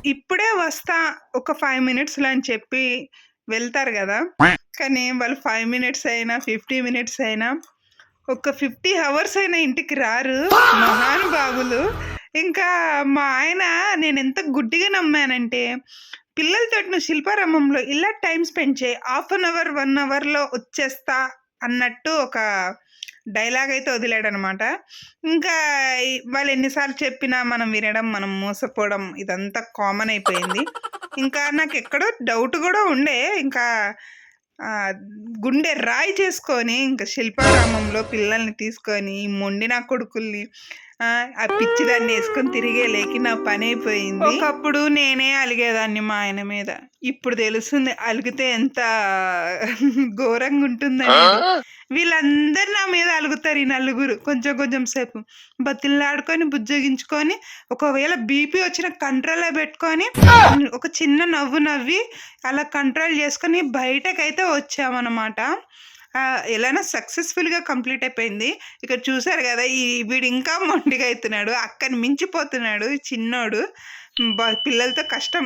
ఇప్పుడే వస్తా ఒక 5 మినిట్స్‌లో అని చెప్పి వెళ్తారు గదా! కానీ వాళ్ళు 5 మినిట్స్ అయినా, 50 మినిట్స్ అయినా, ఒక 50 హవర్స్ అయినా ఇంటికి రారు మహానుభావులు. ఇంకా మా ఆయన నేనెంత గుడ్డిగా నమ్మానంటే, పిల్లలతోటి నువ్వు శిల్పారామంలో ఇలా టైమ్ స్పెండ్ చేయి. హాఫ్ అన్ అవర్, 1 అవర్‌లో వచ్చేస్తా అన్నట్టు ఒక డైలాగ్ అయితే వదిలాడనమాట. ఇంకా వాళ్ళు ఎన్ని సార్లు చెప్పినా మనం వినడం, మనం మోసపోవడం ఇదంతా కామన్ అయిపోయింది. ఇంకా నాకెక్కడో డౌట్ గూడా ఉండే. ఇంకా గుండె రాయి చేసుకొని ఇంక శిల్పారామంలో పిల్లల్ని తీసుకొని, ఈ మొండి నా కొడుకుల్ని ఆ పిచ్చిదాన్నేసుకొని తిరిగేలేకి నా పనైపోయింది. ఒకప్పుడు నేనే అలిగేదాన్ని మా ఆయన మీద. ఇప్పుడు తెలుస్తుంది అలిగితే ఎంత ఘోరంగుంటుందనేది. వీళ్ళందరూ నా మీద అలుగుతారు ఈ నలుగురు. కొంచెం కొంచెం సేపు. బతిమలాడుకొని, బుజ్జగించుకొని, ఒకవేళ బీపీ వచ్చినా కంట్రోల్‌లో పెట్టుకొని, ఒక చిన్న నవ్వు నవ్వి, అలా కంట్రోల్ చేసుకొని బయటకైతే వచ్చామనమాట. ఎలానో సక్సెస్‌ఫుల్‌గా కంప్లీట్ అయిపోయింది. ఇక్కడ చూసారు గదా! వీడు ఇంకా మొండిగా అయితున్నాడు. అక్కని మించిపోతున్నాడు ఈ చిన్నోడు. పిల్లలతో కష్టం.